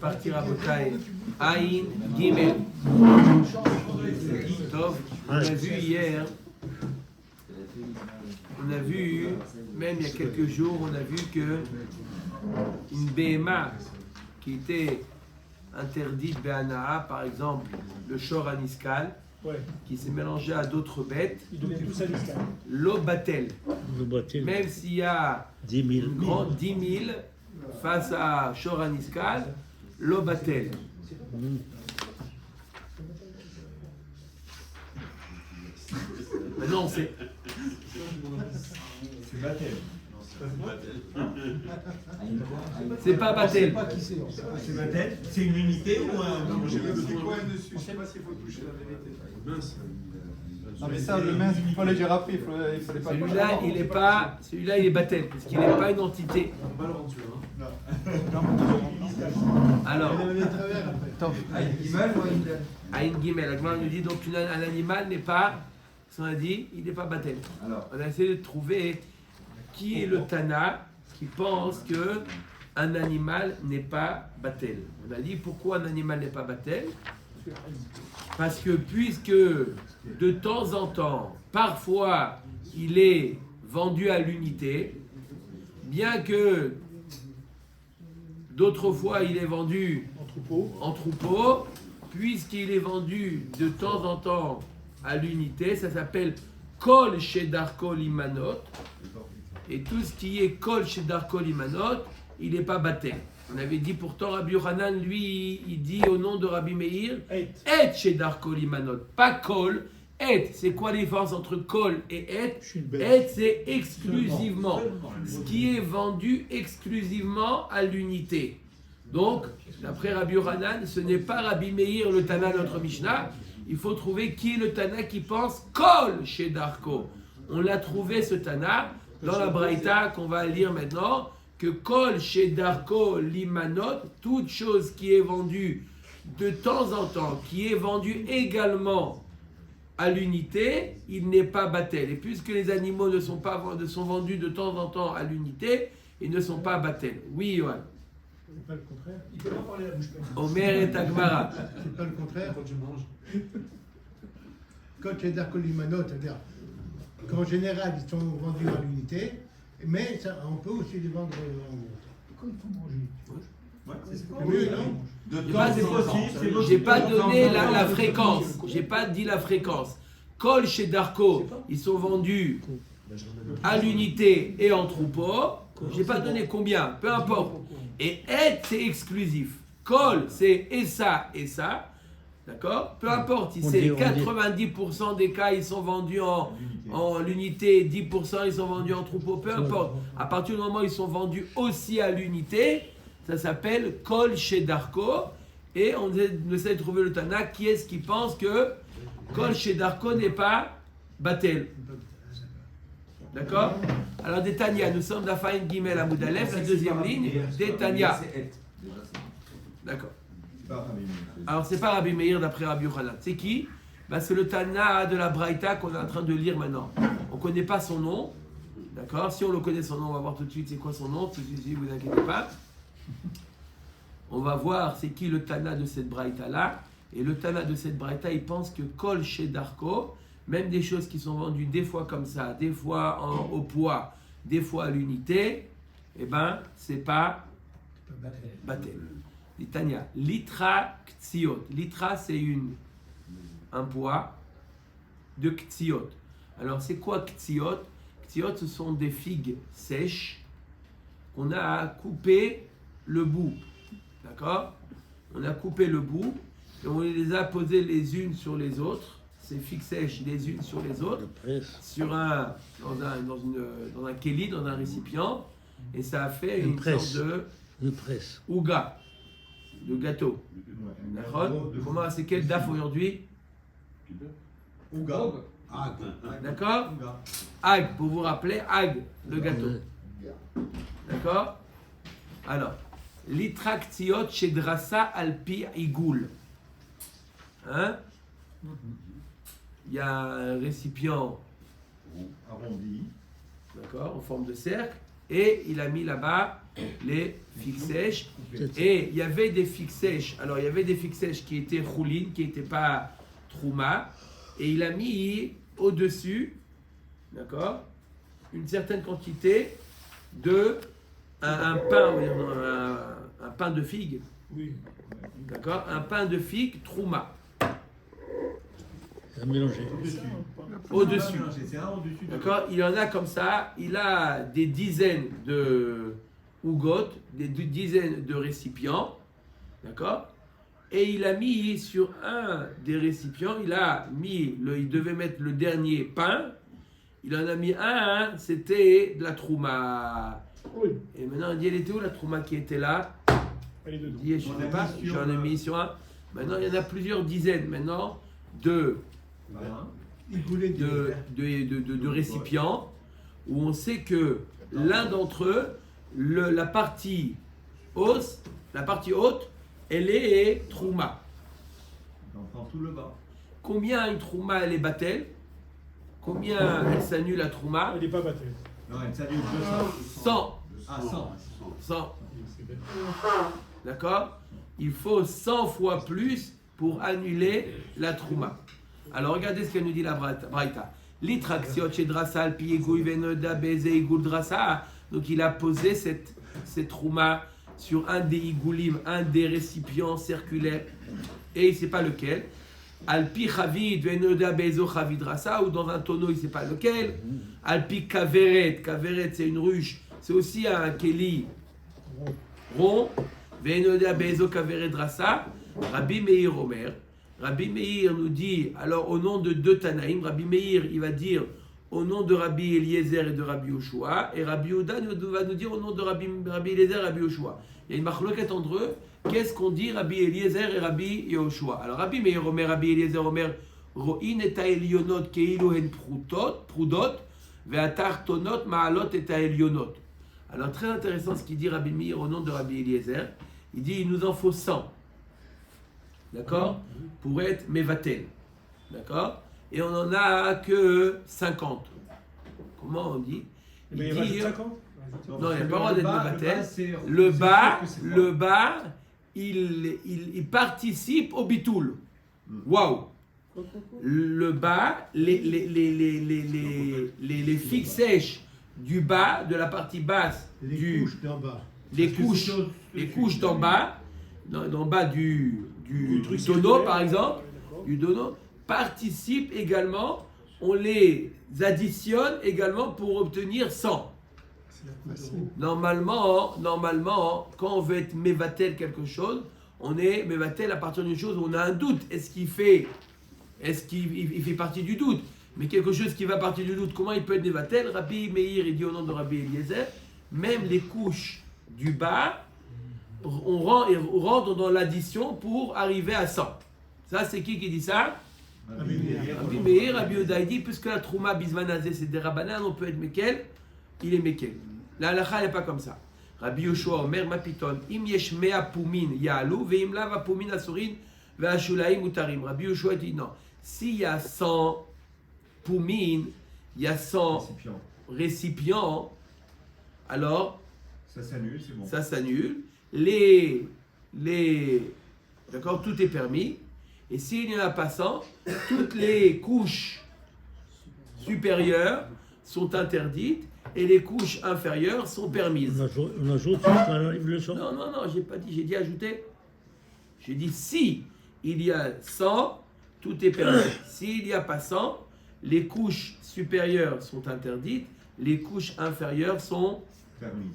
parti Rabotai. Aïn Gimel. Tov, on a vu hier, même il y a quelques jours, on a vu que une BMA qui était interdite Béanaa, par exemple le Shor Aniskal, qui s'est mélangé à d'autres bêtes, l'eau batel. Même s'il y a 10 000 face à Shor Aniskal, l'eau batel. Non, c'est Batel. C'est pas Batel. C'est Batel. C'est une unité ou un. C'est quoi dessus? Je sais pas s'il faut toucher la vérité. Mince. Non mais ça, le mince, il fallait dire après, il fallait pas. Celui-là, il est Batel, parce qu'il n'est pas une entité. Pas le rendu, hein. Alors, Après. Aïn Gimel, la Gemara nous dit donc un animal n'est pas, on a dit, il n'est pas Batel. On a essayé de trouver qui est le Tana qui pense que un animal n'est pas Batel. On a dit pourquoi un animal n'est pas Batel? Parce que puisque de temps en temps, parfois, il est vendu à l'unité, bien que d'autres fois il est vendu en troupeau, puisqu'il est vendu de temps en temps à l'unité, ça s'appelle Kol Shedarko Limanot, et tout ce qui est Kol Shedarko Limanot, il n'est pas Batel. On avait dit pourtant Rabbi Yochanan, lui, il dit au nom de Rabbi Meir, Et Shedarko Limanot, pas Kol. Et, c'est quoi la différence entre Kol et Et? Et, c'est exclusivement ce qui est vendu exclusivement à l'unité. Donc, d'après Rabbi Yochanan, ce n'est pas Rabbi Meir le Tana de notre Mishnah. Il faut trouver qui est le Tana qui pense Kol chez Darko. On l'a trouvé ce Tana dans la Braïta qu'on va lire maintenant, que Kol chez Darko Limanot, toute chose qui est vendue de temps en temps, qui est vendue également à l'unité, il n'est pas Batel. Et puisque les animaux sont vendus de temps en temps à l'unité, ils ne sont pas Batel. Oui, Yohan. C'est pas le contraire. Il peut pas parler la bouche pleine. Omer et Agmara. C'est pas le contraire. Quand je mange. Quand tu es d'accord limanot, c'est-à-dire qu'en général, ils sont vendus à l'unité, mais ça, on peut aussi les vendre en gros. Quand il faut manger. Ouais, C'est mieux, non? J'ai pas donné la fréquence. J'ai pas dit la fréquence. Kol chez Darko, ils sont vendus à l'unité et en troupeau. J'ai pas donné combien, peu importe. Et Et, c'est exclusif. Kol, c'est et ça. D'accord? Peu importe, si c'est 90% des cas, ils sont vendus en l'unité, 10% ils sont vendus en troupeau, peu importe. À partir du moment où ils sont vendus aussi à l'unité, ça s'appelle Kol chez Darko. Et on essaie de trouver le Tana. Qui est-ce qui pense que Kol chez Darko n'est pas Batel? D'accord? Alors, des Tanya, nous sommes dans Faïn Gimel à Moudalef, la deuxième ligne. Des Tanya. D'accord. Alors, c'est pas Rabbi Meir d'après Rabbi Yochanan. C'est qui? C'est le Tana de la Braïta qu'on est en train de lire maintenant. On ne connaît pas son nom. D'accord? Si on le connaît son nom, on va voir tout de suite c'est quoi son nom. Si vous inquiétez pas. On va voir c'est qui le Tana de cette Braïta-là. Et le Tana de cette Braïta, il pense que Kol chez Darko, même des choses qui sont vendues des fois comme ça, des fois au poids, des fois à l'unité, eh ben, c'est pas Batel. Tanya, Litra Ktsiot. Litra, c'est un poids de Ktsiot. Alors, c'est quoi Ktsiot? Ktsiot, ce sont des figues sèches qu'on a coupé le bout. D'accord? On a coupé le bout et on les a posées les unes sur les autres. Ces figues sèches les unes sur les autres, dans un kéli, dans un récipient, et ça a fait une sorte de ouga, de gâteau. Comment c'est quel daf aujourd'hui? Ouga. D'accord? Ag, pour vous rappeler, Ag, le gâteau. D'accord? Alors, l'itraktiot chez Drassa alpi igoul. Hein? Il y a un récipient arrondi, d'accord, en forme de cercle, et il a mis là-bas les figues sèches. Et il y avait des figues sèches. Alors il y avait des figues sèches qui étaient choulines, qui n'étaient pas trouma. Et il a mis au-dessus, d'accord, une certaine quantité de un pain, un pain de figue. Oui. D'accord, un pain de figue trouma. À mélanger. Au-dessus. C'est un au-dessus. D'accord, il en a comme ça, il a des dizaines de ougottes, des dizaines de récipients, d'accord, et il a mis sur un des récipients, il devait mettre le dernier pain, il en a mis un, c'était de la trouma. Oui. Et maintenant il dit, elle était où la trouma qui était là? Elle est dedans. Il dit, je ne sais pas, j'en ai mis sur un. Maintenant il y en a plusieurs dizaines maintenant de récipients où on sait que l'un d'entre eux, la partie haute, elle est trouma. On prend tout le bas. Combien une trouma elle est battelle? Combien elle s'annule la trouma? Elle n'est pas battue. Non, elle s'annule 200. 100. Ah, 100. 100. D'accord? Il faut 100 fois plus pour annuler la trouma. Alors regardez ce qu'elle nous dit la Braïta. L'itraction chez Drassal, Piegouy, Venoda, Beze, Igoul, Drassa. Donc il a posé cette trouma sur un des igoulim, un des récipients circulaires, et il ne sait pas lequel. Alpi Chavid, Venoda, Bezo, Chavid, Drassa, ou dans un tonneau, il ne sait pas lequel. Alpi Kaveret, Kaveret c'est une ruche, c'est aussi un Keli rond. Venoda, Bezo, Kaveret, Drassa. Rabbi Meir Omer. Rabbi Meir nous dit, alors au nom de deux Tanaïm, Rabbi Meir, il va dire au nom de Rabbi Eliezer et de Rabbi Yoshua, et Rabbi Yehuda va nous dire au nom de Rabbi Eliezer et Rabbi Yoshua. Il y a une marloquette entre eux. Qu'est-ce qu'on dit Rabbi Eliezer et Rabbi Yoshua? Alors Rabbi Meir Omer, Rabbi Eliezer Omer, Ro'in et ha'elionot keilu hen prudot, ve'atartonot ma'alot et ha'elionot. Alors très intéressant ce qu'il dit Rabbi Meir au nom de Rabbi Eliezer. Il dit il nous en faut 100. D'accord? Pour être Mevatel. D'accord? Et on n'en a que 50. Comment on dit? Il y a 50. Non, il n'y a pas le droit d'être Mevatel. Le bas, il participe au bitoul. Waouh! Le bas, les figues sèches du bas, de la partie basse, Couches d'en bas. les couches d'en bas, d'en bas du tonneau par exemple, du tonneau, participent également, on les additionne également pour obtenir 100. Normalement, quand on veut être mévatel quelque chose, on est mévatel à partir d'une chose où on a un doute. Est-ce qu'il fait partie du doute? Mais quelque chose qui va partir du doute, comment il peut être mévatel? Rabbi Meir, il dit au nom de Rabbi Eliezer, même les couches du bas, on rentre dans l'addition pour arriver à 100. Ça, c'est qui dit ça? Rabbi Meir. Rabbi Yehuda, il dit, puisque la trouma bismanazé, c'est des rabanan, on peut être mekel, il est mekel. La halakha n'est pas comme ça. Rabbi Yoshua, Omer, Mapiton, im yesh mea pumin ya'alu, ve'im lava pumin asurin, ve'ashulaim utarim. Rabbi Yoshua dit non. S'il y a 100 pumin, il y a 100 récipients, alors ça s'annule, c'est bon. Ça s'annule. D'accord, tout est permis. Et s'il n'y en a pas 100, toutes les couches supérieures sont interdites et les couches inférieures sont permises. On ajoute jusqu'à la livre le sang. Non, j'ai pas dit, j'ai dit ajouter. J'ai dit si il y a 100, tout est permis. S'il n'y a pas 100, les couches supérieures sont interdites, les couches inférieures sont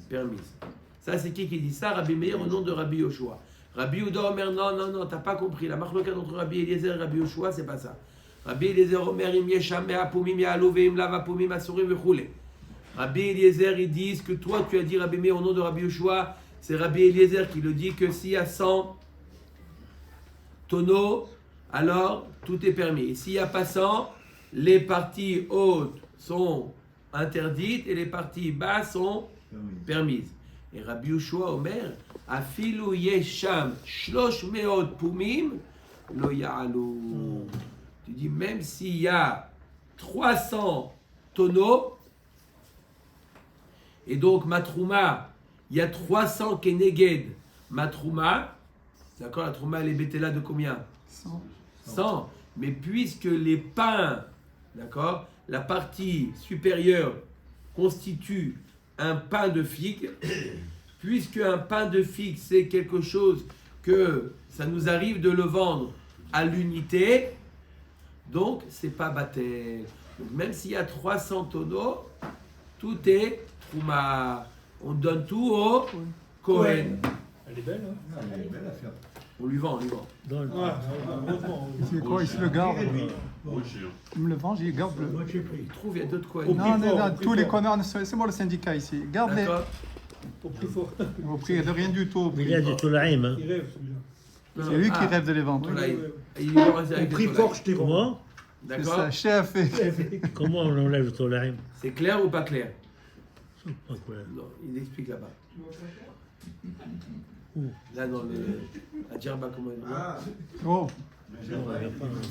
permises. Ça, c'est qui dit ça? Rabbi Meir au nom de Rabbi Yoshua. Rabbi Yehuda Omer, non, t'as pas compris. La marloquette entre Rabbi Eliezer et Rabbi Yoshua, c'est pas ça. Rabbi Eliezer Omer, im yesham mea pumim ya'alu ve'im lava pumim asurim ve'chule. Rabbi Eliezer, ils disent que toi, tu as dit Rabbi Meir au nom de Rabbi Yoshua. C'est Rabbi Eliezer qui le dit que s'il y a 100 tonneaux, alors tout est permis. Et s'il n'y a pas 100, les parties hautes sont interdites et les parties basses sont permises. Et Rabbi Yoshua Omer, afilu yesham shlosh meod pumim lo ya'alu. Tu dis même s'il y a 300 tonneaux, et donc ma trouma il y a 300 keneged matrouma. D'accord, la trouma elle est bétella de combien? 100. Mais puisque les pains, d'accord, la partie supérieure constitue un pain de figue, puisque un pain de figue c'est quelque chose que ça nous arrive de le vendre à l'unité, donc c'est pas batel. Donc même s'il y a 300 tonneaux, tout est trouma. On donne tout au Kohen. Elle est belle, hein? Ah, elle est belle affaire. On lui vend. Donne. Heureusement. C'est quoi, il se le garde? Moins cher. Il me le vend, il garde le. Moitié prix. Il trouve, il y a d'autres Kohen. Au Non, prix non, fort, non, au prix tous les fort. connards, c'est moi le syndicat ici. Garde-les. D'accord. Au prix fort. Au prix de rien du tout. Au Mais prix. il a du Tolaïm. Hein. Il rêve celui-là. C'est lui qui rêve de les vendre. Voilà, Ouais. il va rester Au avec prix des fort, je t'ai vendu. Comment? C'est D'accord. ça, chef. Comment on enlève le Tolaïm? C'est clair ou pas clair? Pas clair. Non, il explique là-bas. Où? Là, dans le. À Djerba, comment il dit? Ah, Oh,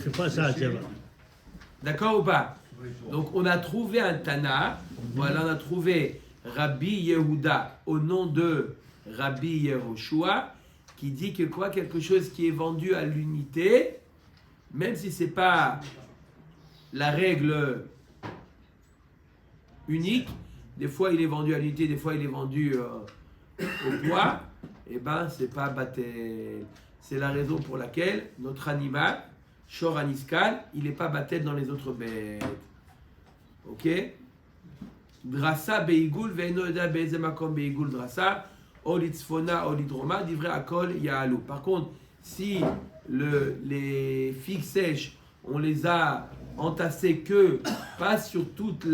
C'est pas ça, tiens. D'accord ou pas? Donc, on a trouvé un Tana. Voilà, on a trouvé Rabbi Yehuda au nom de Rabbi Yehoshua qui dit que quoi? Quelque chose qui est vendu à l'unité, même si c'est pas la règle unique, des fois il est vendu à l'unité, des fois il est vendu au poids, et ben c'est pas batel. C'est la raison pour laquelle notre animal, Shor Aniskal, il n'est pas batel dans les autres bêtes. Ok? Drasa beigul ve'eno yoda be'eze makom beigul drasa o litzfona o lidroma divrei akol ya'alu. Par contre, si les figues sèches, on les a entassées que pas sur toute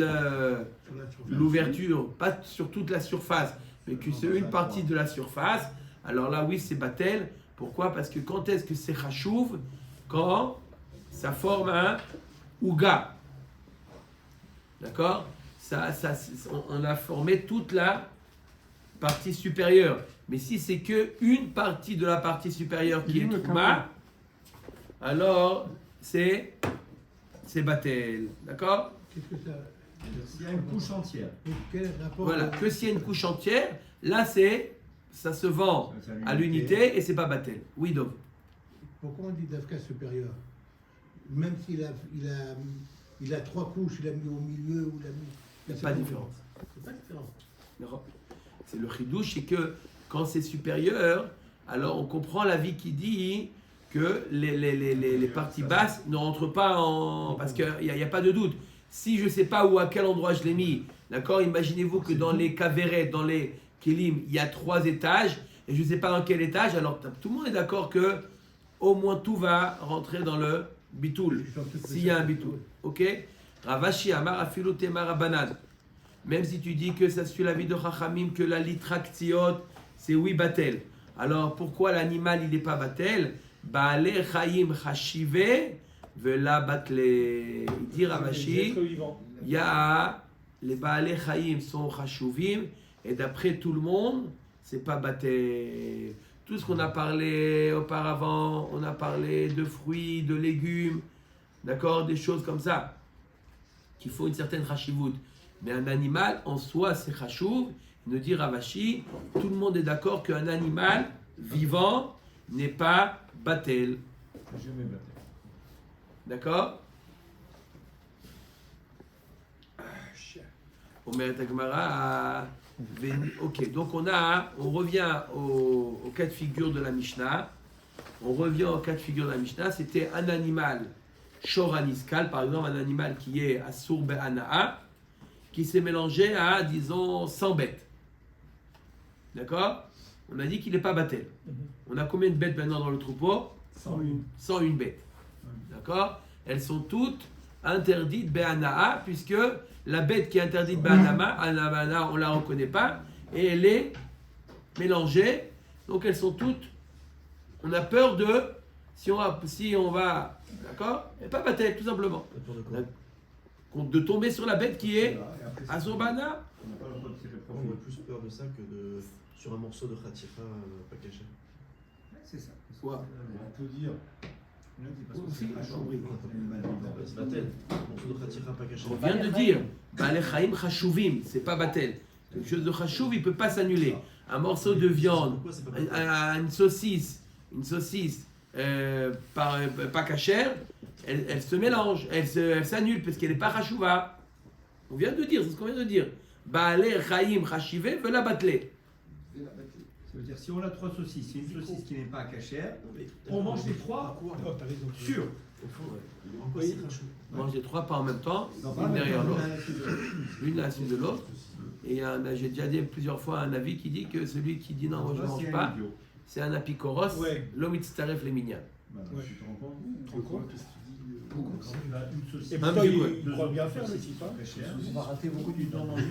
l'ouverture, pas sur toute la surface, mais que c'est une partie de la surface, alors là oui c'est batel. Pourquoi? Parce que quand est-ce que c'est chachouv? Quand ça forme un ouga. D'accord? On a formé toute la partie supérieure. Mais si c'est que une partie de la partie supérieure qui est trouma, alors c'est batel. D'accord? Qu'est-ce que ça. s'il y a une couche entière. Et quel rapport Voilà. Que s'il y a une couche entière, là ça se vend Ça, à l'unité et c'est pas batel. Oui, donc. Pourquoi on dit d'Afka supérieur? Même s'il a trois couches, il a mis au milieu ou il a mis. Il n'y a pas de différence. C'est pas différent. D'accord. C'est le chidouche, c'est que quand c'est supérieur, alors on comprend l'avis qui dit que les parties basses ne rentrent pas en... Parce qu'il n'y a pas de doute. Si je ne sais pas où, à quel endroit je l'ai mis, d'accord, imaginez-vous que dans les cavérettes, dans les kélim, il y a 3 étages, et je ne sais pas dans quel étage, alors tout le monde est d'accord que au moins tout va rentrer dans le bitoul, s'il y a un bitoul. Ok? Ravashi Amar Afilu Temar Abanad. Même si tu dis que ça suit l'avis de Chachamim, que la litraktiot, c'est oui batel. Alors pourquoi l'animal il n'est pas batel? Baale Chaim Chashive Vela Batle. Il dit Ravashi, il y a les Baale Chaim sont Chashuvim, et d'après tout le monde, c'est pas batel. Tout ce qu'on a parlé auparavant, on a parlé de fruits, de légumes, d'accord, des choses comme ça, qu'il faut une certaine chashivout. Mais un animal, en soi, c'est chashouv. Il nous dit Ravashi, tout le monde est d'accord qu'un animal vivant n'est pas batel. Jamais battu. D'accord? Omer Tagmara. Ok, donc on revient au cas de figure de la Mishnah. On revient au cas de figure de la Mishnah. C'était un animal Shor Aniskal, par exemple, un animal qui est Asur Be'ana'a, qui s'est mélangé à, disons, 100 bêtes. D'accord? On a dit qu'il n'est pas batel. On a combien de bêtes maintenant dans le troupeau? 101 bêtes. D'accord? Elles sont toutes interdites Be'ana'a, puisque la bête qui est interdite Be'ana'a, on ne la reconnaît pas, et elle est mélangée. Donc elles sont toutes. On a peur de, si on va d'accord? Et pas batel, tout simplement. De tomber sur la bête qui est Asobana. On n'a pas le droit de tirer On profit. aurait plus peur de ça que sur un morceau de khatira pas caché. Ouais, c'est ça. Quoi? On peut dire. Il y en a qui passent Aussi, au chachou, oui. l'animal vivant. C'est batel. Un morceau de khatira pas caché. On vient de dire, Baale Chaim Chashuvim, c'est pas batel. Quelque chose de chachouv, il ne peut pas s'annuler. Un morceau de viande, une saucisse pas cachère, elle se mélange, elle s'annule parce qu'elle n'est pas chachouva. On vient de dire, c'est ce qu'on vient de dire. Baalé, chaim, chachivé, vela batlé. Ça veut dire si on a 3 saucisses, c'est une saucisse qui n'est pas cachère, on mange les 3 sûr. On mange les 3 pas en même temps, une derrière l'autre, l'une à la suite de l'autre. Et j'ai déjà dit plusieurs fois un avis qui dit que celui qui dit non, moi je ne mange pas, c'est un apikoros, l'omitzaref les mignons. Tu te rends compte? Une saucisse. Et pourtant, il croit bien faire le type. On va rater beaucoup du temps manger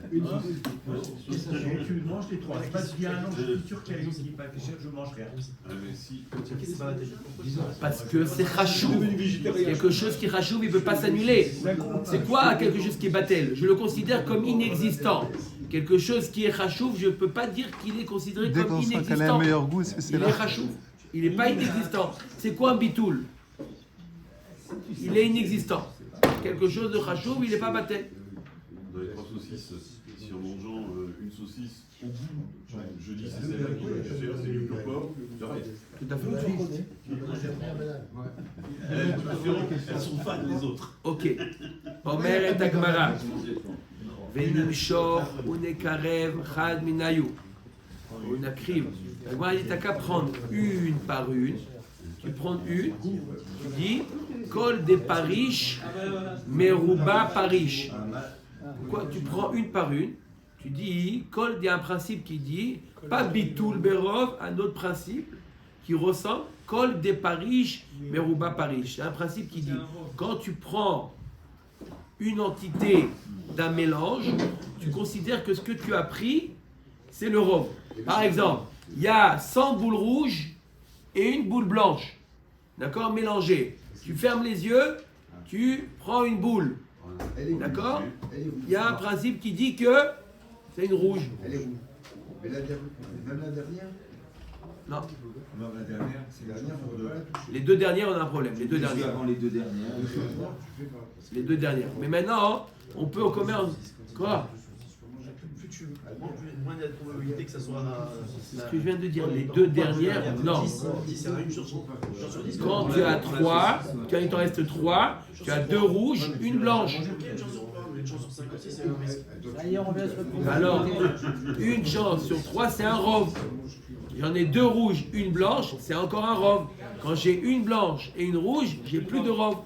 une saucisse. Tu manges les 3. C'est pas si bien, non, je suis sûr qu'il y a une qui n'est pas cachère, je mange rien. Parce que c'est chachouv. Quelque chose qui est chachouv, il ne peut pas s'annuler. C'est quoi quelque chose qui est batel? Je le considère comme inexistant. Quelque chose qui est chachouv, je ne peux pas dire qu'il est considéré Dès comme qu'on sent qu'elle a inexistant. un meilleur goût, c'est Il là. est chachouv. Il n'est pas inexistant. C'est quoi un bitoul? Il est inexistant. Quelque chose de chachouv, il n'est pas batel. Dans les 3 saucisses, si en mangeant une saucisse, je dis c'est celle-là qui est cachère, c'est mieux que le porc, j'arrête. Tout à fait. Elles sont fans les autres. Ok. Omer et Agmara. Venimshor unekarev chad minayu. Unakriv. Agmara dit t'as qu'à prendre une par une. Tu prends une, tu dis Kol des parish, meruba parish. Pourquoi tu prends une par une? Tu dis Kol, il y a un principe qui dit pas bitul berov, un autre principe qui ressemble Kol des parish, meruba parish. C'est un principe qui dit quand tu prends une entité d'un mélange, tu considères que ce que tu as pris, c'est le rov. Par exemple, il y a 100 boules rouges et une boule blanche. D'accord? Mélangées. Tu fermes les yeux, tu prends une boule. D'accord? Il y a un principe qui dit que c'est une rouge. Elle est rouge. Mais même la dernière? Non. Non, la dernière, c'est la dernière. Les 2 dernières, on a un problème. Les 2 dernières. Avant les 2 dernières. Les 2 dernières. Mais maintenant, on peut au commerce. Quoi? Moins il y a de probabilité que ça soit. C'est ce que je viens de dire. Les 2 dernières, non. 10 c'est à 1 sur 10. Quand tu as 3, il t'en reste 3, tu as 2 rouges, une blanche. Une chance sur 5 aussi, c'est un risque. Alors, une chance sur 3, c'est un rove. J'en ai 2 rouges, une blanche, c'est encore un rove. Quand j'ai une blanche et une rouge, j'ai plus de rove.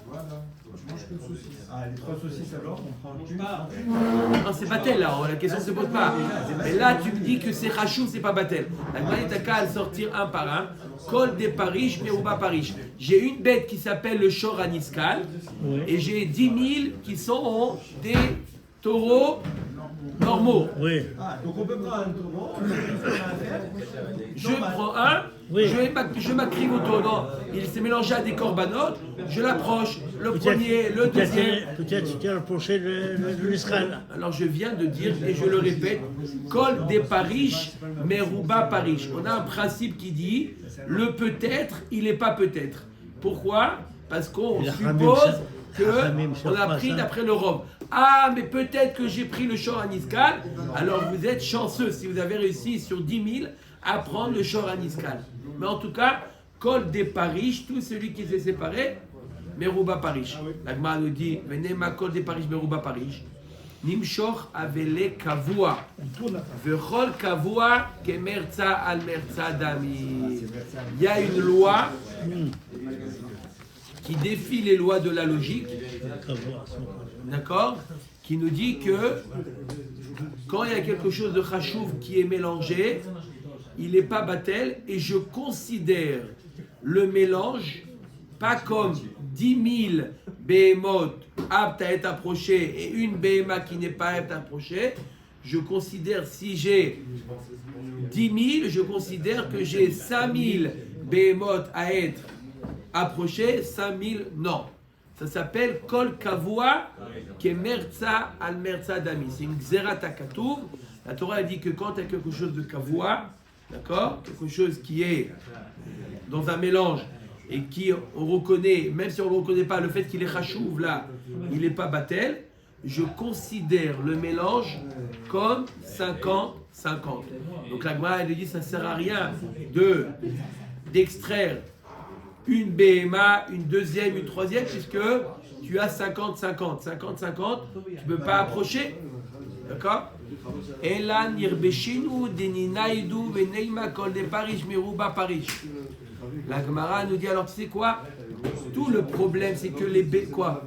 Ah, les 3 saucisses alors, on prend une. Non, c'est batel là, la question ne se pose pas. Mais là, tu me dis que c'est chachou, c'est pas batel. La Gemara t'as qu'à sortir un par un. Kol des parish, meruba parish. J'ai une bête qui s'appelle le shor aniskal et j'ai 10 000 qui sont des taureaux normaux. Oui. Ah, donc on peut prendre un taureau, Je prends un, Oui. je m'acrive au taureau. Il s'est mélangé à des corbanotes, je l'approche, le premier, le deuxième. Peut-être tu as approché le Nisral. Alors je viens de dire, et je le répète, Kol des parish, meruba parish. On a un principe qui dit, le peut-être, il n'est pas peut-être. Pourquoi? Parce qu'on suppose qu'on a pris d'après le rove. Ah, mais peut-être que j'ai pris le shor aniskal, alors vous êtes chanceux si vous avez réussi sur 10 000 à prendre le shor aniskal. Mais en tout cas, Kol des parish, tout celui qui s'est séparé, meruba parish. La Gemara nous dit, venez ma Kol des parish, meruba parish. Nimshor avele kavua. Vechol kavua kemerza al merza dami. Il y a une loi qui défie les lois de la logique, d'accord, qui nous dit que quand il y a quelque chose de chachouv qui est mélangé, il n'est pas batel, et je considère le mélange pas comme 10 000 behemoth aptes à être approchés et une behema qui n'est pas apte à approcher. Je considère, si j'ai 10 000, je considère que j'ai 5 000 behemoth à être approchés, 5 000 non. Ça s'appelle Kol Kavua Kemerza al Merza Dami. C'est une Xerat HaKatuv. La Torah dit que quand il y a quelque chose de Kavua, d'accord, quelque chose qui est dans un mélange et qui on reconnaît, même si on ne le reconnaît pas, le fait qu'il est chachouv là, il n'est pas batel. je considère le mélange comme 50-50. Donc la Gemara elle dit ça ne sert à rien d'extraire une BMA, une deuxième, une troisième, puisque tu as 50-50. 50-50, tu ne peux pas approcher. D'accord? Ela nirbeshinu deninaidu veneima kol de parish meruba parish. La Gemara nous dit alors tu sais quoi? Tout le problème c'est que les quoi?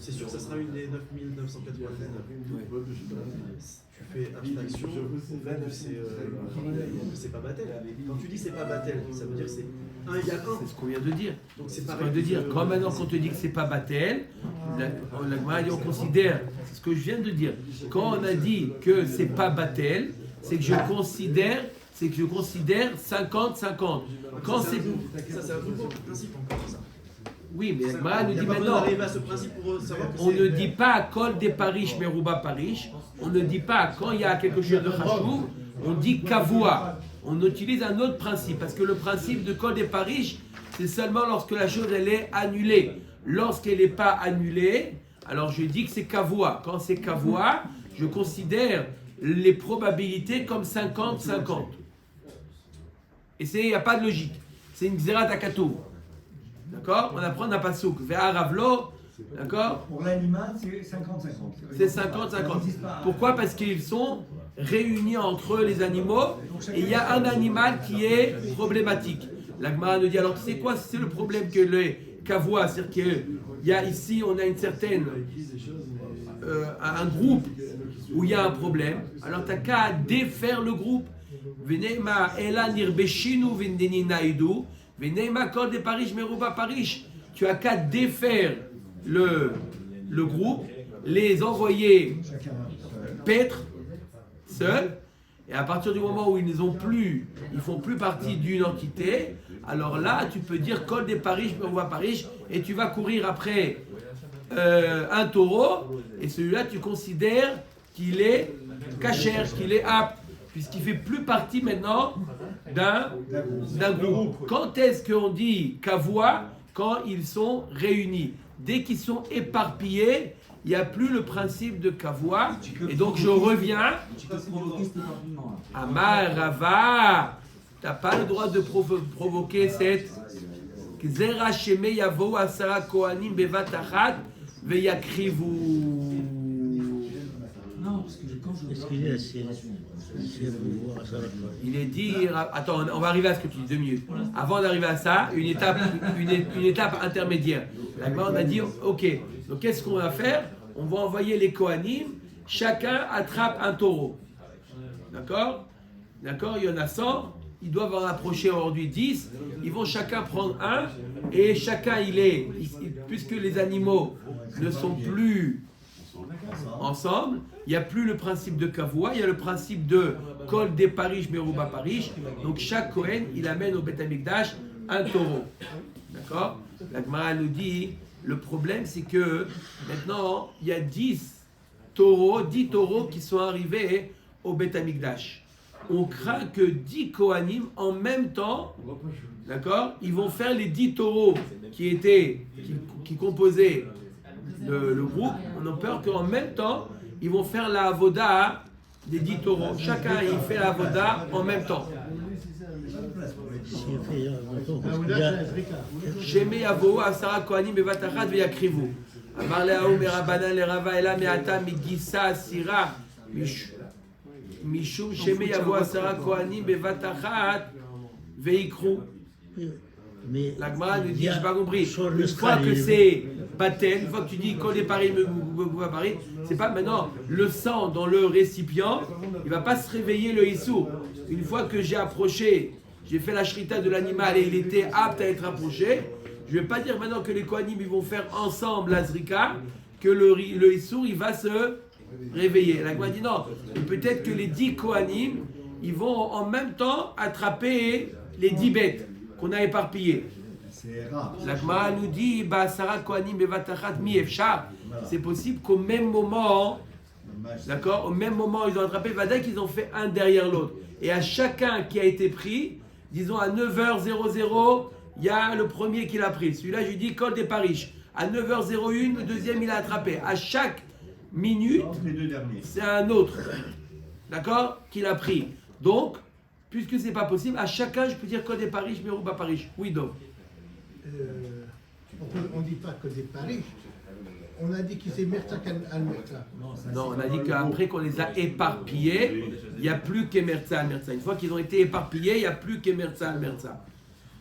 C'est sûr, ça sera une des 9999. Tu fais abstraction au fait que c'est pas Batel. Quand tu dis c'est pas Batel, ça veut dire que c'est 1 égale 1. C'est ce qu'on vient de dire. Donc c'est Ce pas qu'on vient de dire. Quand maintenant qu'on te dit que c'est pas Batel, la Gemara dit on considère, c'est ce que je viens de dire. Quand on a dit que c'est pas Batel, c'est que je considère 50-50. Quand c'est ça, c'est un nouveau principe encore ça. oui, mais la Gemara nous Il n'y dit a pas besoin maintenant. d'arriver à ce principe pour savoir que On ne dit pas Kol des Parish Meruba Parish. On ne dit pas quand il y a quelque chose de Chashou, on dit Kavua. On utilise un autre principe parce que le principe de Kol des Parish, c'est seulement lorsque la chose elle est annulée. Lorsqu'elle n'est pas annulée, alors je dis que c'est Kavua. Quand c'est Kavua, je considère les probabilités comme 50-50. Et il n'y a pas de logique. C'est une Xerat Akatou. D'accord? On apprend d'un pasouk. Ve'a Ravlo. D'accord? Pour l'animal, c'est 50-50. C'est 50-50. Pourquoi? Parce qu'ils sont réunis entre eux, les animaux, et il y a un animal qui est problématique. La Gemara nous dit alors, tu sais quoi? C'est le problème que les Kavois, c'est-à-dire qu'il y a ici, on a une certaine. Un groupe où il y a un problème, alors tu n'as qu'à défaire le groupe. Venema ela nirbeshinu vendeni naidu. Venema kol de Parish meruba Parish. Tu as qu'à défaire le groupe, les envoyer paître seuls, et à partir du moment où ils font plus partie d'une entité, alors là tu peux dire kol de Parish meruba Parish, et tu vas courir après un taureau, et celui-là tu considères qu'il est kasher, qu'il est apte, puisqu'il fait plus partie maintenant d'un groupe. Quand est-ce qu'on dit kavua? Quand ils sont réunis. Dès qu'ils sont éparpillés, il n'y a plus le principe de kavua. Et donc je reviens. Amar Rava, tu n'as pas le droit de provoquer cette Zera Sheme Yavo Asara Kohanim Bevat Achat Veyakrivu. Non, parce que quand Il est dit, attends, on va arriver à ce que tu dis, 2 minutes. Avant d'arriver à ça, une étape intermédiaire. Là, on a dit, ok, donc qu'est-ce qu'on va faire? On va envoyer les Kohanim, chacun attrape un taureau. D'accord? D'accord, il y en a 100, ils doivent en approcher aujourd'hui 10, ils vont chacun prendre un, et chacun puisque les animaux ne sont plus ensemble, il n'y a plus le principe de Kavua, il y a le principe de Kol de Parish Meruba Parish. Donc chaque Kohen, il amène au Beth Amikdash un taureau. D'accord? La Gemara nous dit, le problème c'est que maintenant, il y a 10 taureaux qui sont arrivés au Beth Amikdash. On craint que 10 Kohanim en même temps, d'accord, ils vont faire les 10 taureaux qui composaient le groupe. On a peur qu'en même temps, ils vont faire la avoda des 10 taureaux. Chacun, il fait la avoda en même temps. Sheme yavo asara kohanim bevat achat veyakrivu. Amar lehaou merabanan lerava ela me'ata migisa asira mishum sheme yavo asara kohanim bevat achat veikru. La Gemara nous dit, je n'ai pas compris. Une fois que c'est Batel, une fois que tu dis qu'on est Paris, Paris, c'est pas maintenant le sang dans le récipient, il ne va pas se réveiller le Issou. Une fois que j'ai approché, j'ai fait la shrita de l'animal et il était apte à être approché, je ne vais pas dire maintenant que les Kohanim ils vont faire ensemble la Zrika, que le Issou il va se réveiller. La Gemara dit non, peut-être que les 10 Kohanim ils vont en même temps attraper les 10 bêtes qu'on a éparpillées. La Gemara nous dit c'est possible qu'au même moment, d'accord, au même moment ils ont attrapé Vada qu'ils ont fait un derrière l'autre. Et à chacun qui a été pris, Disons à 9h00, il y a le premier qui l'a pris. Celui-là, je lui dis Kol des Parish. À 9h01, le deuxième, il a attrapé. À chaque minute, Entre les deux derniers. c'est un autre. D'accord? Qui l'a pris. Donc, puisque c'est pas possible, à chacun, je peux dire Kol des Parish, Merouba Parish. Oui, donc. On ne dit pas que des paris. On a dit qu'il s'est Mertzak al-Mertzak. Non, on a dit qu'après qu'on les a éparpillés, il n'y a plus qu'Emerza al-Merza. Une fois qu'ils ont été éparpillés, il n'y a plus qu'Emerza al-Merza.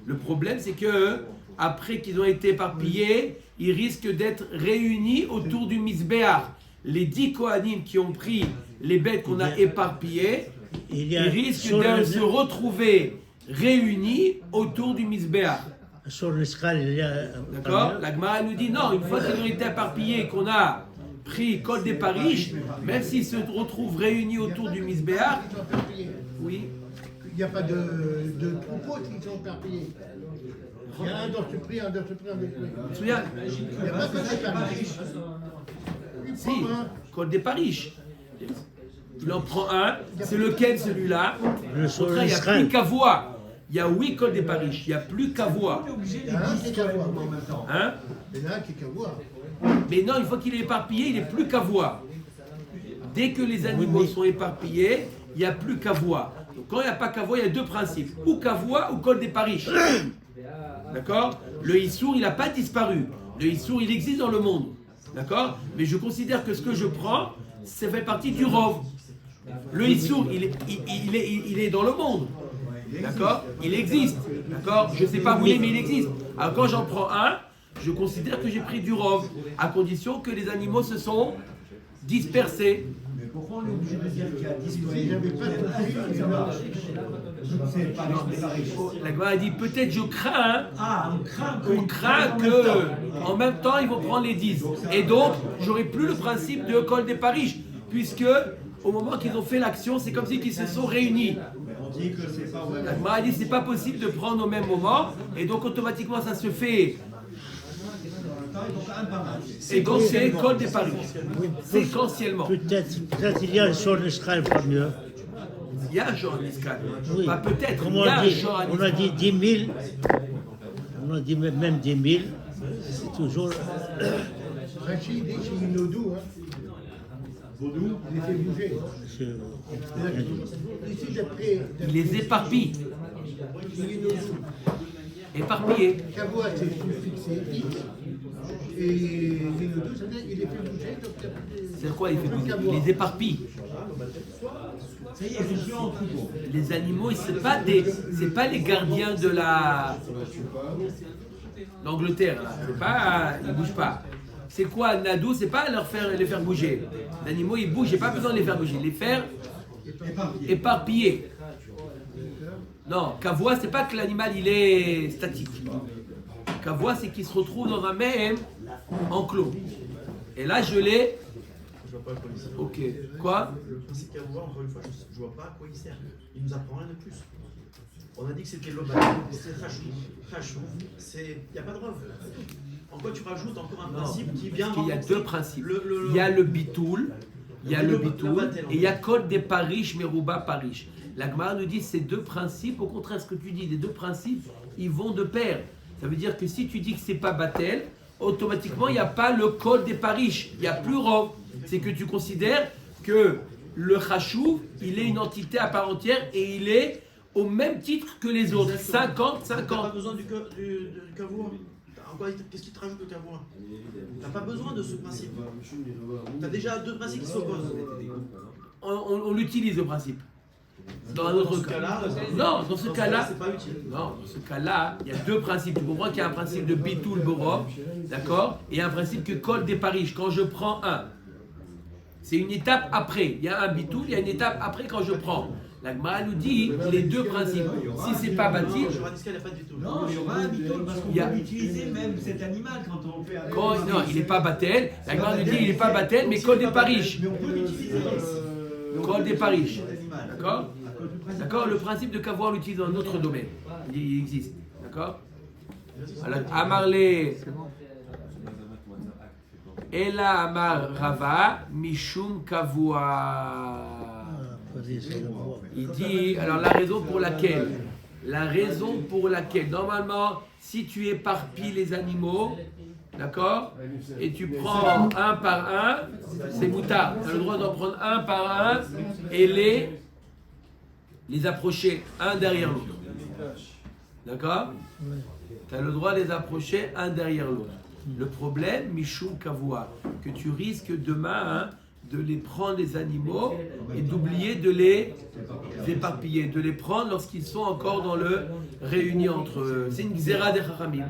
Le problème, c'est que après qu'ils ont été éparpillés, ils risquent d'être réunis autour du Misbéach. Les 10 Kohanim qui ont pris les bêtes qu'on a éparpillées, ils risquent de se retrouver réunis autour du Misbéach. Sur l'escale, il y a. D'accord? La Gemara nous dit non, une fois qu'ils ont été éparpillés, qu'on a pris Kol des Parish, même s'ils se retrouvent réunis autour du Misbéach, Ils sont éparpillés. oui, Il n'y a pas de troupeaux qui sont éparpillés. Il y a un dans ce prix, un dans ce prix, un dans ce prix. tu te souviens? Il n'y a pas que des paris. Il Si, prend un. Kol des Parish. Il en prend un, c'est lequel celui-là? Au contraire, il n'y a plus qu'à voir. Il y a 8 Kol des Parish, il n'y a plus qu'à voir. Obligé Il y en a un qui est qu'à voir. en même temps. Hein? Il y en a un qui est qu'à voir. Mais non, une fois qu'il est éparpillé, il n'est plus qu'à voir. Dès que les animaux sont éparpillés, il n'y a plus qu'à voir. Donc quand il n'y a pas qu'à voir, il y a deux principes. Ou qu'à voir ou Kol des Parish. D'accord? Le Issour, il n'a pas disparu. Le Issour, il existe dans le monde. D'accord? Mais je considère que ce que je prends, ça fait partie du Rov. Le Issour, il est dans le monde. D'accord? Il existe. D'accord? Je ne sais pas où il est, mais il existe. Alors quand j'en prends un, je considère que j'ai pris du Rov, à condition que les animaux se sont dispersés. Mais pourquoi on est obligé de dire qu'il y a 10 Si Kohanim? j'avais pas compris, il y en a. C'est pas les paris. La Gemara dit peut-être je crains. Ah, on craint On craint que, en même temps, ils vont prendre les 10. Et donc, j'aurai plus le principe de Kol des Parish, puisque au moment qu'ils ont fait l'action, c'est comme si ils se sont réunis. On dit que c'est pas vrai. La Gemara dit c'est pas possible de prendre au même moment, et donc automatiquement ça se fait. Et donc c'est Kol des Parish, séquentiellement. Peut-être il y a sur l'escale pas mieux. Il y a un genre d'escale. Oui. Pas peut-être, Comme il y a un genre on a dit 10 000, on a dit même 10 000, c'est toujours. Rachid dit chez Inodou, hein. Vaudou, il les fait bouger. Ici, d'après. Il les éparpille. Éparpillés. Cavois, c'est fixé X. Et Inodou, c'est-à-dire qu'il les fait bouger. Donc il y a plus de- C'est quoi il fait plus bouger? Cavois. Il les éparpille. Ça y est, je suis en troupeau. Les animaux, c'est pas les gardiens de l'Angleterre, là. C'est pas, ils bougent pas. C'est quoi Nadou? C'est pas les faire bouger. Les animaux, ils bougent. J'ai pas besoin de les faire bouger. Les faire éparpiller. Non, Kavois, c'est pas que l'animal il est statique. Kavois, c'est qu'il se retrouve dans un même enclos. Et là, je l'ai. Je vois pas à quoi il sert. Ok. Quoi? Le principe qu'à voir, encore une fois, je vois pas à quoi il sert. Il nous apprend rien de plus. On a dit que c'était l'objet, c'est Khashou. Khashou, il n'y a pas de rov. En quoi tu rajoutes encore un principe qui vient. Parce qu'il y a renforcer deux principes. le- Il y a le bitoul, il y a le- le le bitoul, batel, et il y a Kol des Parish, Merouba Parish. La Gemara nous dit ces deux principes, au contraire, ce que tu dis, les deux principes, ils vont de pair. Ça veut dire que si tu dis que c'est pas batel, automatiquement, il n'y a pas le Kol des Parish, il n'y a plus Rov. C'est que tu considères que le Khashou, il est une entité à part entière et il est au même titre que les autres. 50, T'as pas 50. besoin du Kavour. Qu'est-ce qui te rajoute le Kavour? T'as pas besoin de ce principe. T'as déjà deux principes qui s'opposent. On l'utilise le principe. Dans un autre ce cas. cas-là, Non, dans ce cas-là, c'est pas utile. non, dans ce cas-là, il y a deux principes. Tu comprends qu'il y a un principe de bitoul borov, d'accord, et un principe que Kol des Parish. Quand je prends un, c'est une étape après. Il y a un bitoul, il y a une étape après quand je prends. La Gemara nous dit les deux principes. Si c'est pas bâti, Non, sur un disque, il n'y a pas du tout. Non, il y aura un bitoul parce qu'on Il y a- peut utiliser même cet animal quand on fait un. non, il n'est pas battel. La Gemara nous dit il n'est pas battel, mais Kol des Parish. Mais on peut l'utiliser. Kol des Parish. Cet animal. D'accord? D'accord? Le principe de Kavour l'utilise dans un autre domaine. Il existe. D'accord? Alors, Amarle. Ela Amar Rava, Mishum Kavoua. Il dit, alors la raison pour laquelle La raison pour laquelle, normalement, si tu éparpilles les animaux, d'accord, et tu prends un par un, c'est moutard. Tu as le droit d'en prendre un par un et les approcher un derrière l'autre. D'accord? Tu as le droit de les approcher un derrière l'autre. Le problème, Michoum Kavua, que tu risques demain de les prendre les animaux et d'oublier de les éparpiller, de les prendre lorsqu'ils sont encore dans le réunis entre eux. C'est une xéra des chachamim.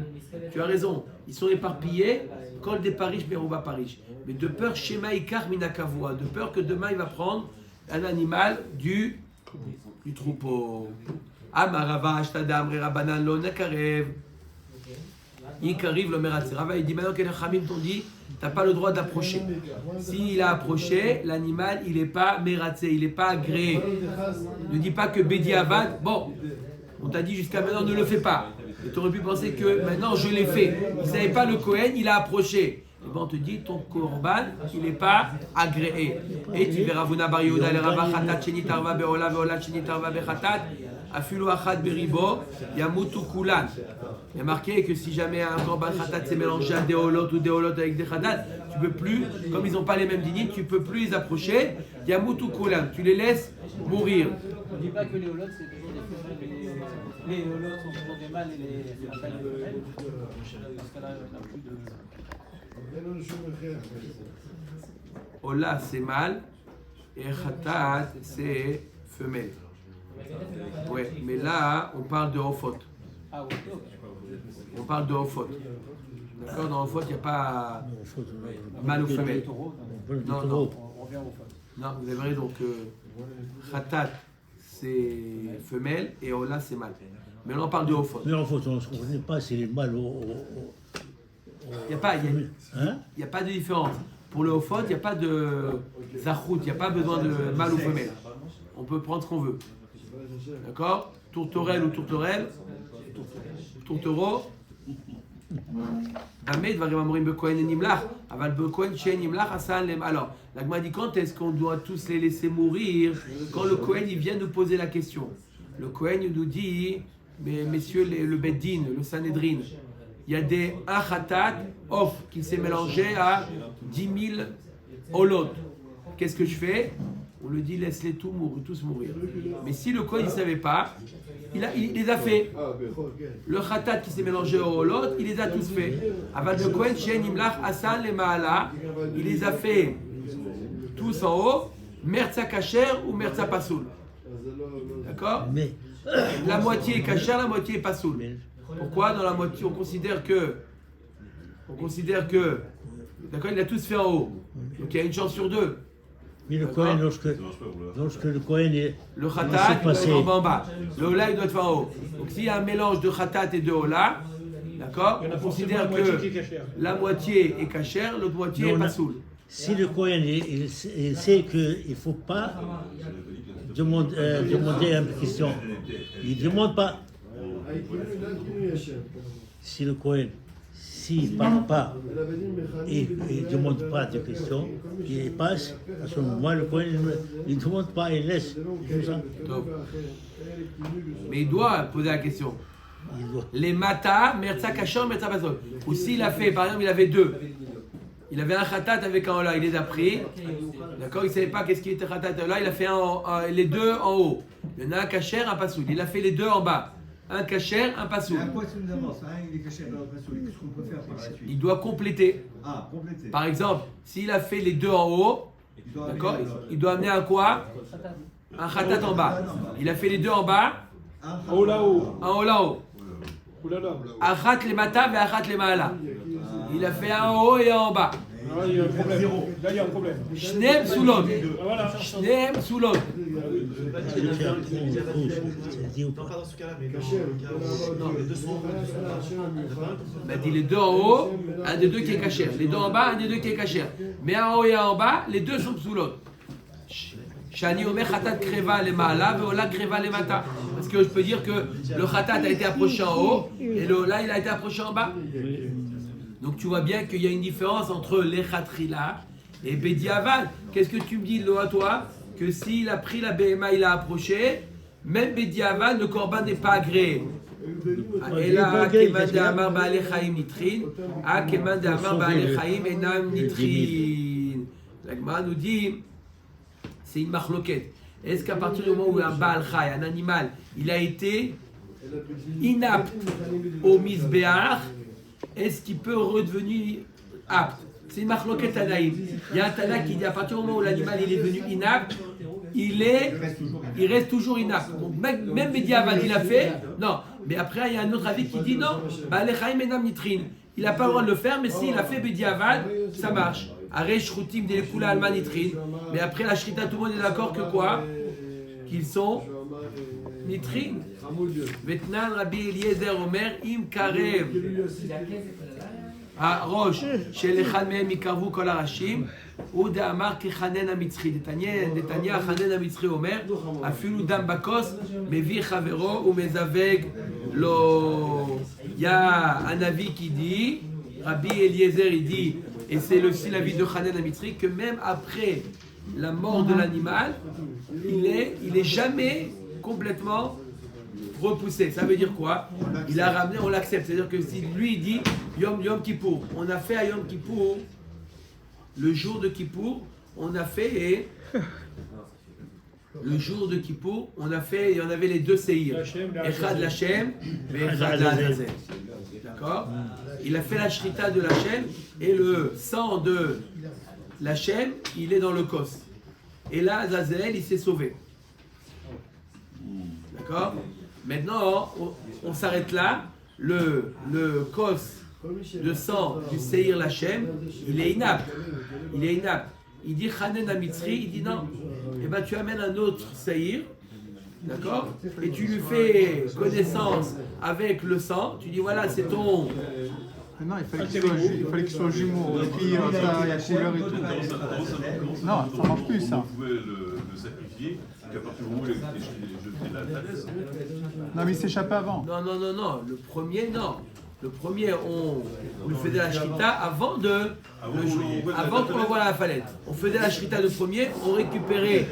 Tu as raison, ils sont éparpillés, kol des parish, merouba parish. Mais de peur, shema ikar mina kavua, de peur que demain il va prendre un animal du troupeau. Amarava ashtadam rabanan lo nekarev. Il arrive le Meratzerava, il dit maintenant que les Khamim t'ont dit, tu n'as pas le droit d'approcher. S'il a approché, l'animal, il n'est pas Meratzé, il n'est pas agréé. Ne dis pas que Bedi Avad, bon, on t'a dit jusqu'à maintenant ne le fais pas. Et tu aurais pu penser que maintenant je l'ai fait. Il ne savait pas le Kohen, il a approché. Et bien on te dit, ton Korban, il n'est pas agréé. Et tu verras, Vuna Bar Yehuda, le Rabba Khatat, Sheni Tarva Beola, Veola, Sheni Tarva Bechatat, Afilu Achad Beribo, Yamutu Kulan. Il y a marqué que si jamais un korban khatat s'est mélangé à des holot ou des holot avec des khatat, tu peux plus, comme ils n'ont pas les mêmes dynimes, tu peux plus les approcher. Yamutu kulam, tu les laisses mourir. On ne dit pas que les holotes c'est toujours des femelles, les holotes sont toujours des mâles et les khatat des femelles. Jusqu'à là, on n'a plus de. Hola c'est mâle et khatat c'est femelle. Ouais, mais là on parle de hofot. Ah oui, on parle de hofot. D'accord, dans hofot il n'y a pas mâle ou femelle. Non, non. Non, vous avez raison que khatat c'est femelle et hola c'est mâle. Mais là on parle de hofot. Mais en fait, on ne se connaît pas si les mâles Il n'y a pas de différence. Pour le hofot, il n'y a pas de zachout, il n'y a pas besoin de mâle ou femelle. On peut prendre ce qu'on veut. D'accord? Tourterelle ou tourterelle, tourtereau. Alors, l'agma dit quand est-ce qu'on doit tous les laisser mourir? Quand le Kohen il vient nous poser la question. Le Kohen nous dit, mais messieurs le Beddin, le Sanhedrin, il y a des achatat off qui s'est mélangé à 10 000 holot. Qu'est-ce que je fais? On lui dit laisse-les tous mourir. Mais si le Kohen ne savait pas, il les a fait. Le khatat qui s'est mélangé au holot, il les a tous fait. Aval le Kohen, Shen Imlach, Hassan, les Maala, il les a fait tous en haut, Merza Kacher ou Merza Pasoul. D'accord? La moitié est Kacher, la moitié est Pasoul. Pourquoi? Dans la moitié, on considère que, d'accord, il a tous fait en haut. Donc il y a une chance sur deux. Mais le Kohen, lorsque le Kohen est. Le khatat, il doit être en bas. Le hola, il doit être en haut. Donc s'il y a un mélange de khatat et de hola, d'accord, on considère que la moitié est cachère, l'autre moitié est pasoul. Si le Kohen il sait qu'il ne faut pas demander une question, il ne demande pas. Si le Kohen, s'il ne parle pas et il ne demande pas de questions, il passe, à ce moment le Kohen, il ne demande pas, il laisse. Mais il doit poser la question. Les mata, merza kachor, merza basol. Ou s'il a fait, par exemple, il avait deux. Il avait un khatat avec un hola, il les a pris. D'accord, il ne savait pas qu'est-ce qui était khatat et hola, il a fait les deux en haut. Il y en a un kacher, un pasoul. Il a fait les deux en bas. Un kacher, un pasoul. À quoi ça nous avance? Il est caché, un pasoul. Qu'est-ce qu'on peut faire par la suite? Il doit compléter. Ah, compléter. Par exemple, s'il a fait les deux en haut, d'accord, il doit amener un quoi? Un khatat en bas. Il a fait les deux en bas. Un haut là-haut. Un haut là-haut. Achat les mata et achat les maala. Il a fait un en haut et un en bas. Là, il y a un problème. Là, il y a un problème. Shneem sous l'autre. Shneem sous l'autre. Non, pas dans ce cas-là, mais non, les deux sont Il dit les deux en haut, un des deux qui est caché. Les deux en bas, un des deux qui est caché. Mais un en haut et un en bas, les deux sont sous l'autre. Shani Omer Khatat Kreva le Maala, Veola Kreva le Mata. Parce que je peux dire que le Khatat a été approché en haut et le Ola il a été approché en bas. Donc tu vois bien qu'il y a une différence entre l'Echatrila et Bedi Avad. Qu'est-ce que tu me dis, Loa, toi? Que s'il a pris la BMA, il a approché, Même Bediava, le corban n'est pas agréé. Et il est pas là, agréé, Keman qu'est-ce de qu'il y a Amar Baale Chaim Nitrin, Keman de Amar Baale Chaim Enam Nitrin. La Gemara nous dit, c'est une marloquette. Est-ce qu'à partir du moment où un Baal Chai, un animal, il a été inapte au misbéach, est-ce qu'il peut redevenir apte? C'est une marloquette Tanaïm. Il y a un Tana qui dit à partir du moment où l'animal il est devenu inapte, il reste toujours inapte. Donc même Bediavad il a fait, non. Mais après il y a un autre avis qui dit non, Baal Chaim Enam Nitrin. Il n'a pas le droit de le faire, mais s'il a fait Bediavad, ça marche. Arech Shrutim de Kula Alma Nitrin. Mais après la Shrita, tout le monde est d'accord que quoi? Qu'ils sont Nitrin. Vetnan Rabbi Eliezer Omer Im Karev. Roche, chez les Khalmem Ikarvu Kol Arashim, ou de Amar Kechanen Amitzri. Netanya Chanen Amitzri Omer, Afilu Dam Bakos, Mevi Chavero ou Mezaveg Lo. Il y a un avis qui dit, Rabbi Eliezer il dit, et c'est aussi l'avis de Chanen Amitzri, que même après la mort de l'animal, il est jamais complètement repoussé. Ça veut dire quoi? Il a ramené, on l'accepte. C'est-à-dire que si lui il dit Yom Kippour, on a fait à Yom Kippour, le jour de Kippour, on a fait le jour de Kippour, on a fait, il y en avait les deux séirs, Echad Lachem et Echad Lazazel. D'accord? Il a fait la shrita de Lachem et le sang de Lachem, il est dans le kos. Et là, Azazel, il s'est sauvé. D'accord? Maintenant, on s'arrête là. Le kos de sang du Seir Lachem, il est inapte. Il est inapte. Il dit Chanen Amitzri, il dit non. Eh bien, tu amènes un autre Seir, d'accord? Et tu lui fais connaissance avec le sang. Tu dis voilà, c'est ton. Non, il fallait qu'il soit jumeau. Et puis, ça, il y a couleur et tout. Non, ça marche plus, ça. On pouvait le sacrifier qu'à partir du moment où il a été jeté la falaise. Non, mais il s'échappait avant. Non. Le premier, non. Le premier, on lui faisait la shrita avant qu'on l'envoie à la falaise. On faisait la shrita le premier, on récupérait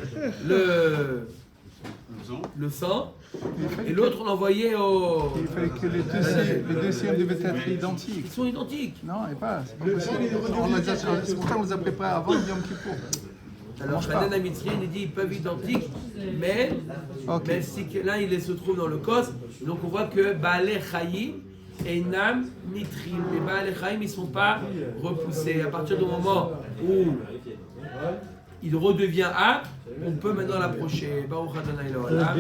le sang, et l'autre on l'envoyait au. Il fallait que les deux séries devaient être identiques. Ils sont identiques. Non, et pas. C'est pas possible. C'est pour ça qu'on les a préparés avant le Yom Kippour. Alors, Chanen Amitzri, il dit ils peuvent être identiques, mais si l'un il se trouve dans le kos, donc on voit que Baale Chaim et Nam Nitrim. Les Baale Chaim, ils ne sont pas repoussés. À partir du moment où il redevient apte, on peut maintenant l'approcher. Baruch Adonai Leolam.